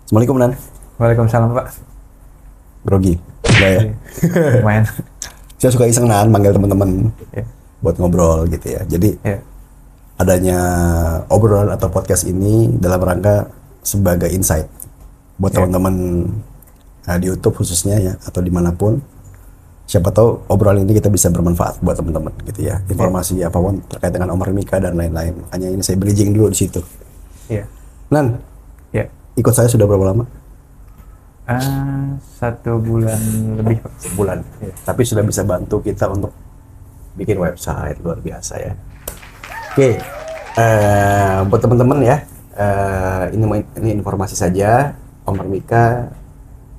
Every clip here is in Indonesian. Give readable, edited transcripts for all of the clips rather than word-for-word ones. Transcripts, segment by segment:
Assalamualaikum Nan. Waalaikumsalam Pak. Grogi. Enggak ya? Lumayan. Saya suka iseng Nan, manggil teman-teman Ya. buat ngobrol gitu ya. Jadi Ya. adanya obrolan atau podcast ini dalam rangka sebagai insight buat teman-teman di YouTube khususnya ya, atau dimanapun. Siapa tahu obrolan ini kita bisa bermanfaat buat teman-teman gitu ya. Informasi apapun terkait dengan Omar Mika dan lain-lain. Makanya ini saya bridging dulu di situ. Ya. Nan, Ya. ikut saya sudah berapa lama? 1 bulan lebih Pak. Sebulan. Tapi sudah bisa bantu kita untuk bikin website, luar biasa ya. Oke, buat teman-teman ya, ini informasi saja. Omar Mika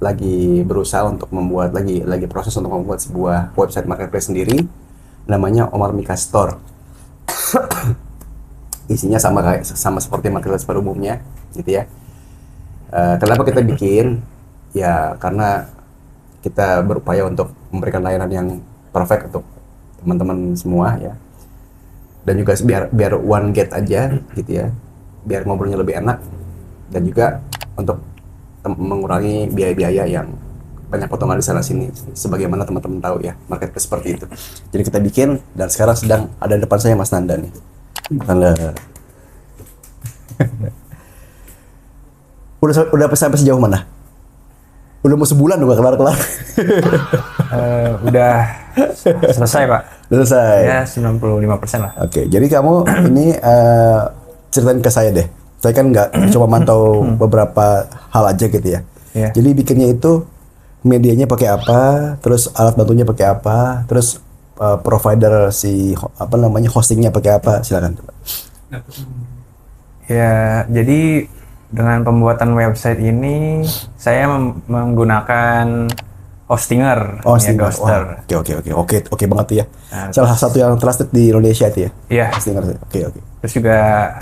lagi berusaha untuk membuat lagi proses untuk membuat sebuah website marketplace sendiri, namanya Omar Mika Store. Isinya sama seperti marketplace pada umumnya, gitu ya. Kenapa kita bikin? Ya karena kita berupaya untuk memberikan layanan yang perfect untuk teman-teman semua ya. Dan juga biar one gate aja gitu ya. Biar ngobrolnya lebih enak, dan juga untuk mengurangi biaya-biaya yang banyak potongan di sana sini, sebagaimana teman-teman tahu ya, marketplace seperti itu. Jadi kita bikin, dan sekarang sedang ada di depan saya Mas Nanda nih. Nanda. Udah sampai sejauh mana? Udah mau sebulan udah kelar-kelar. Udah selesai Pak. Udah selesai. Ya 95% lah. Oke, jadi kamu ini ceritain ke saya deh. Saya kan nggak cuma mantau beberapa hal aja gitu ya. Iya. Jadi bikinnya itu medianya pakai apa, terus alat bantunya pakai apa, terus provider hostingnya pakai apa, silakan. Ya, jadi dengan pembuatan website ini saya menggunakan Hostinger. Oh, ya, Hostinger. Ghoster. Wah, oke banget tuh ya. Nah, Salah satu yang trusted di Indonesia itu ya. Iya. Hostinger. Oke. Terus juga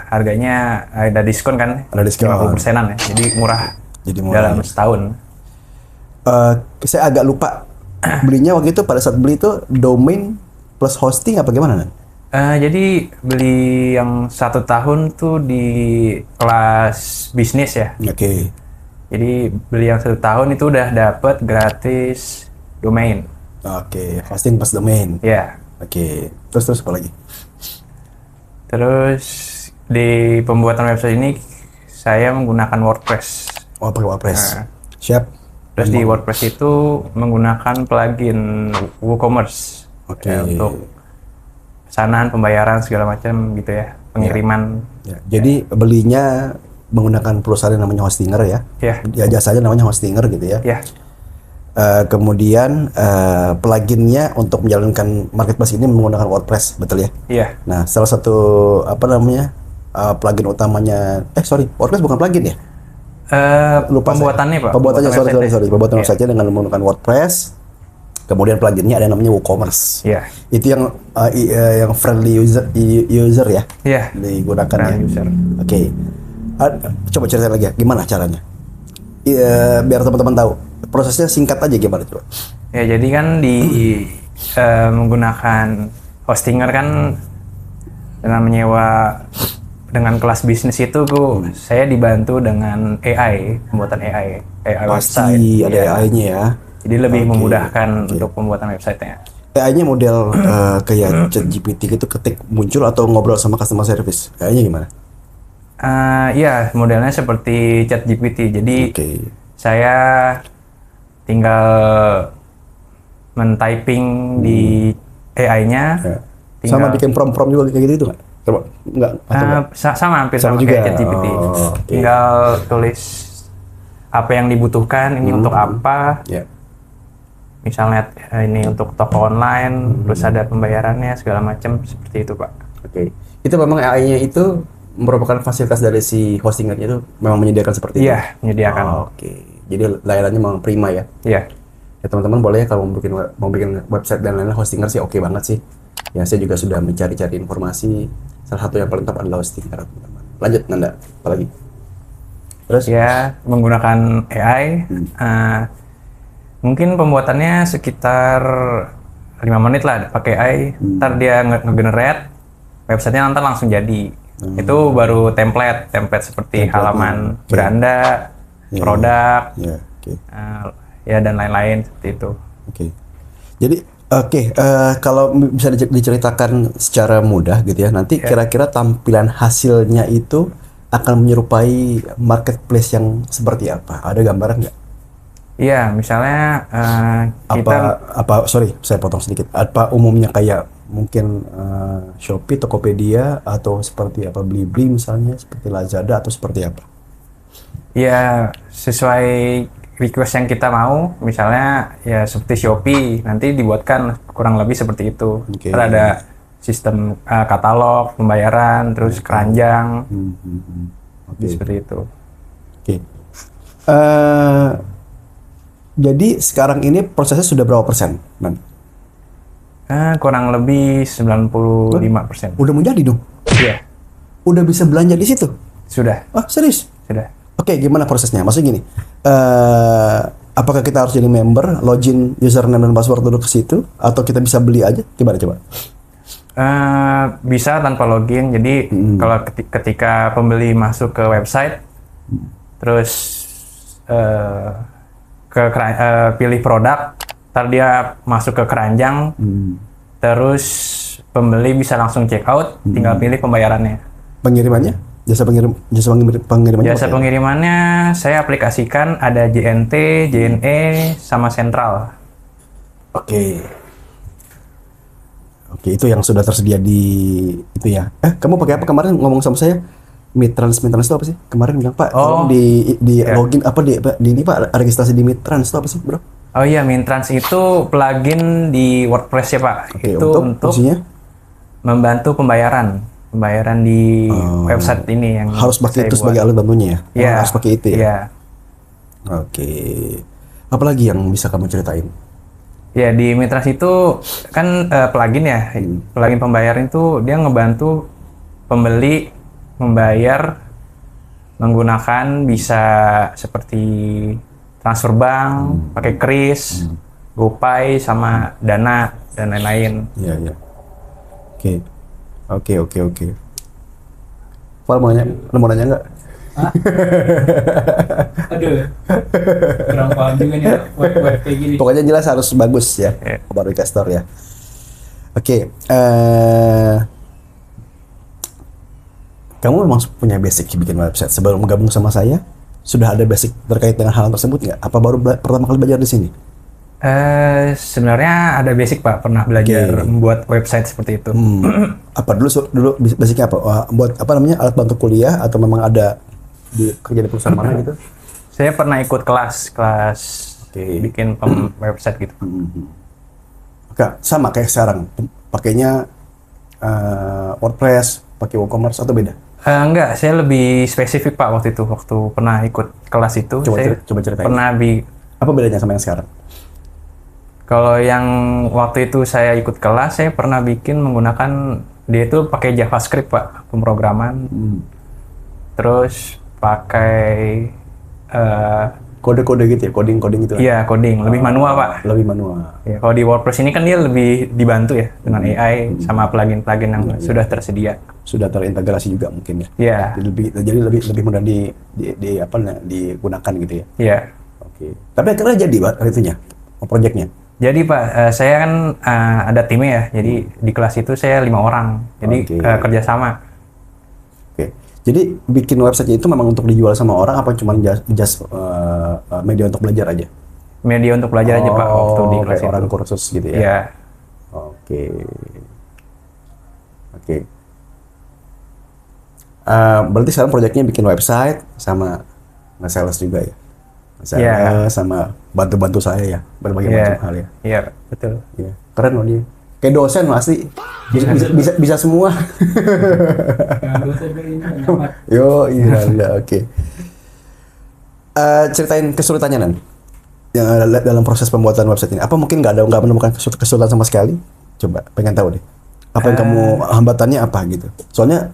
harganya ada diskon kan? Ada diskon. 50%-an ya. Jadi murah. Jadi murah. Dalam setahun. Saya agak lupa belinya waktu itu, pada saat beli itu domain plus hosting apa gimana? Jadi beli yang 1 tahun tuh di kelas bisnis ya. Oke. Jadi beli yang 1 tahun itu udah dapet gratis domain. Oke, hosting plus domain. Ya. Oke. Terus apa lagi? Terus di pembuatan website ini saya menggunakan WordPress. Oh, pakai WordPress. Nah. Siap. Terus di WordPress itu menggunakan plugin WooCommerce. Oke. Ya, untuk pesanan, pembayaran segala macam gitu ya, pengiriman. Ya. Jadi belinya menggunakan perusahaan yang namanya Hostinger ya. Ya. Ya, jasanya namanya Hostinger gitu ya. Ya. Kemudian pluginnya untuk menjalankan marketplace ini menggunakan WordPress, betul ya? Iya. Nah, salah satu plugin utamanya, WordPress bukan plugin ya? Lupa pembuatannya saya. Pak. Pembuatannya, pembuatan Iya. website dengan menggunakan WordPress. Kemudian pluginnya ada yang namanya WooCommerce. Iya. Itu yang friendly user ya, Iya. digunakan ya. Friendly user. Oke. Coba cerita lagi ya, gimana caranya? Biar teman-teman tahu. Prosesnya singkat aja gimana coba? Ya, jadi kan menggunakan Hostinger kan dengan menyewa dengan kelas bisnis itu saya dibantu dengan AI, pembuatan AI website. Pasti ada Ya. AI-nya ya. Jadi lebih memudahkan untuk pembuatan website-nya. AI-nya model kayak ChatGPT gitu, ketik muncul atau ngobrol sama customer service. AI-nya gimana? Iya, modelnya seperti ChatGPT. Jadi Oke. saya tinggal men-typing di AI-nya. Ya. Sama bikin prompt juga kayak gitu nggak? Coba nggak? Atau nggak? Sama hampir Sama sama juga. kayak ChatGPT. Oh, oke. Tinggal tulis apa yang dibutuhkan, ini untuk apa. Ya. Misalnya ini untuk toko online, terus ada pembayarannya segala macam seperti itu Pak. Oke. Itu memang AI-nya itu merupakan fasilitas dari si hostingernya itu memang menyediakan seperti itu? Iya, menyediakan. Oke. Jadi layanannya memang prima ya? Iya. Ya teman-teman boleh ya kalau mau bikin website dan lain-lain, Hostinger sih oke banget sih. Ya saya juga sudah mencari-cari informasi. Salah satu yang paling top adalah Hostinger, teman-teman. Lanjut Nanda, apa lagi? Terus? Ya, menggunakan AI. Mungkin pembuatannya sekitar 5 menit lah pakai AI. Ntar dia nge-generate websitenya, nanti langsung jadi. Itu baru template seperti halaman beranda, produk, Ya, oke. ya dan lain-lain seperti itu. Oke. Jadi kalau bisa diceritakan secara mudah gitu ya, nanti kira-kira tampilan hasilnya itu akan menyerupai marketplace yang seperti apa? Ada gambaran nggak? Iya, misalnya kita Sorry, saya potong sedikit. Apa umumnya kayak mungkin Shopee, Tokopedia, atau seperti apa Blibli misalnya, seperti Lazada atau seperti apa? ya sesuai request yang kita mau, misalnya ya seperti Shopee, nanti dibuatkan kurang lebih seperti itu. Oke. Terus ada sistem katalog, pembayaran, terus keranjang, Oke. seperti itu. Oke. Jadi sekarang ini prosesnya sudah berapa persen, Man? Kurang lebih 95%. Udah mau jadi dong? Iya, Udah bisa belanja di situ? sudah, Ah, serius? sudah. Oke, gimana prosesnya? Maksudnya gini, apakah kita harus jadi member, login username dan password dulu ke situ, atau kita bisa beli aja? Gimana coba? Bisa tanpa login. Jadi kalau ketika pembeli masuk ke website, terus pilih produk, ntar dia masuk ke keranjang, terus pembeli bisa langsung check out, tinggal pilih pembayarannya. Pengirimannya? Pengirimannya? Jasa pakai apa? pengirimannya saya aplikasikan ada JNT, JNE, sama Sentral. Oke. Oke, itu yang sudah tersedia di itu ya. Kamu pakai apa kemarin ngomong sama saya? Mitrans itu apa sih? Kemarin bilang, Pak, tolong di login di ini Pak, registrasi di Mitrans itu apa sih, Bro? Oh iya, Mintrans itu plugin di WordPress ya Pak. Oke, Itu untuk fungsinya membantu pembayaran di website ini yang harus pakai saya itu buat. sebagai alat bantunya ya? Iya. Harus pakai itu ya? Iya. Oke. Apalagi yang bisa kamu ceritain? Ya, di Mitras itu kan plugin ya. Plugin pembayaran itu dia ngebantu pembeli membayar menggunakan bisa seperti transfer bank, pakai Kris, GoPay sama Dana dan lain-lain. Iya, iya. Oke. Fal mau nanya nggak? Aduh, kurang paham juga nih web kayak gini. Pokoknya jelas harus bagus ya, Iya. baru investor ya. Oke, kamu memang punya basic bikin website sebelum gabung sama saya? Sudah ada basic terkait dengan hal tersebut nggak? Apa baru pertama kali belajar di sini? Sebenarnya ada basic Pak, pernah belajar membuat website seperti itu. Apa dulu basicnya apa? Buat apa namanya, alat bantu kuliah atau memang ada kerja di perusahaan mana gitu? Saya pernah ikut kelas bikin website gitu. Oke, sama kayak sekarang, pakainya WordPress, pakai WooCommerce atau beda? Enggak, saya lebih spesifik Pak waktu pernah ikut kelas itu. Coba ceritain. Apa bedanya sama yang sekarang? Kalau yang waktu itu saya ikut kelas, saya pernah bikin menggunakan dia itu pakai JavaScript Pak, pemrograman. Terus pakai Kode-kode gitu ya, coding gitu. iya coding, lebih manual Pak. Lebih manual. Ya, kalau di WordPress ini kan dia lebih dibantu ya dengan AI sama plugin-plugin yang sudah tersedia. Sudah terintegrasi juga mungkin ya. Iya. Jadi lebih mudah digunakan gitu ya. Iya. Oke. Tapi akhirnya jadi Pak itunya, proyeknya. Jadi Pak, saya kan ada timnya ya. Jadi di kelas itu saya 5 orang. Jadi kerjasama. Oke. Jadi bikin website itu memang untuk dijual sama orang apa cuma just media untuk belajar aja? Media untuk belajar aja Pak waktu di kelas kayak orang itu. kursus gitu ya. Iya. Oke. Berarti sekarang proyeknya bikin website sama nge-sales juga ya? Nge-sales sama bantu-bantu saya ya, berbagai macam hal ya. Iya, betul. Iya. Keren loh dia. Kayak dosen pasti. Bisa semua. Yang dosen ini nyaman. Yo, iya, oke. Ceritain kesulitannya Nan. Yang ada dalam proses pembuatan website ini. Apa mungkin nggak menemukan kesulitan sama sekali? Coba, pengen tahu deh. Apa yang kamu hambatannya apa gitu? Soalnya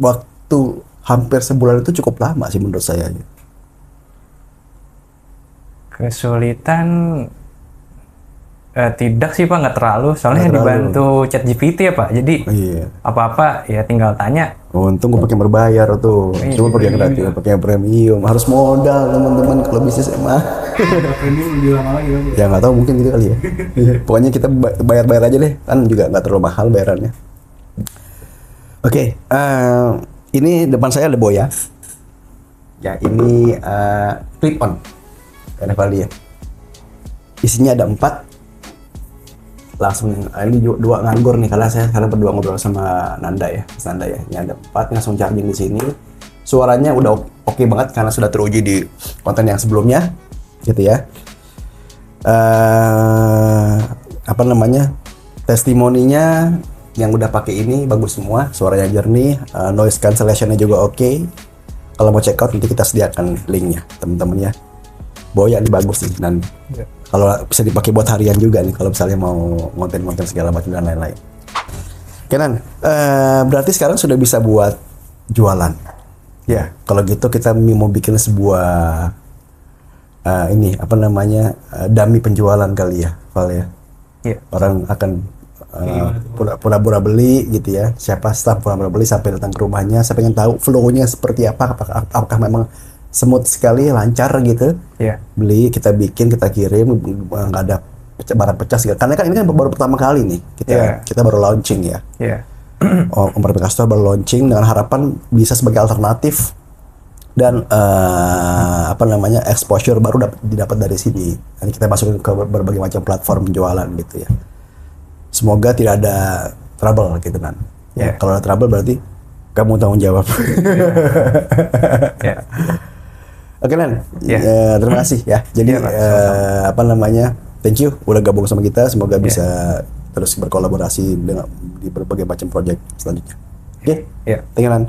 waktu hampir sebulan itu cukup lama sih menurut saya. Kesulitan tidak sih Pak, nggak terlalu. Soalnya dibantu ChatGPT ya Pak. Jadi apa-apa ya tinggal tanya, Untung gue pakai berbayar tuh. Coba pakai yang gratis, pakai yang premium. Harus modal teman-teman kalau bisnis emang. Premium lebih lama lagi kan. Ya nggak tahu mungkin gitu kali ya. Iya, pokoknya kita bayar-bayar aja deh, kan juga nggak terlalu mahal bayarannya. Oke, ini depan saya ada Boya. Ya ini clip on, NFL dia. Isinya ada 4. Langsung ini 2 nganggur nih karena saya sekarang berdua ngobrol sama Nanda ya, Mas Nanda ya. Ini ada 4 langsung charging di sini. Suaranya udah oke banget karena sudah teruji di konten yang sebelumnya, gitu ya. Apa namanya? Testimoninya yang udah pakai ini bagus semua, suaranya jernih, noise cancellation-nya juga oke. Kalau mau check out nanti kita sediakan linknya, teman-teman ya. Boya ini bagus sih dan kalau bisa dipakai buat harian juga nih kalau misalnya mau konten-konten segala macam dan lain-lain. Kenan, berarti sekarang sudah bisa buat jualan. Ya, kalau gitu kita mau bikin sebuah ini apa namanya dummy penjualan kali ya, Val ya. Iya. Orang akan pura-pura beli gitu ya. Siapa staff pura-pura beli sampai datang ke rumahnya. Saya pengen tahu flow-nya seperti apa. Apakah memang smooth sekali, lancar gitu. Iya. Beli, kita bikin, kita kirim, nggak ada barang pecah segala. Karena kan ini kan baru pertama kali nih kita baru launching ya. Iya. Om Perfect Store baru launching dengan harapan bisa sebagai alternatif dan apa namanya exposure baru didapat dari sini. Nanti kita masukin ke berbagai macam platform penjualan gitu ya. Semoga tidak ada trouble gitu kan. Ya, kalau ada trouble berarti kamu tanggung jawab. Iya. Oke Nan, terima kasih ya. Jadi apa namanya, thank you udah gabung sama kita. Semoga bisa terus berkolaborasi dengan di berbagai macam proyek selanjutnya. Oke, thank you Nan.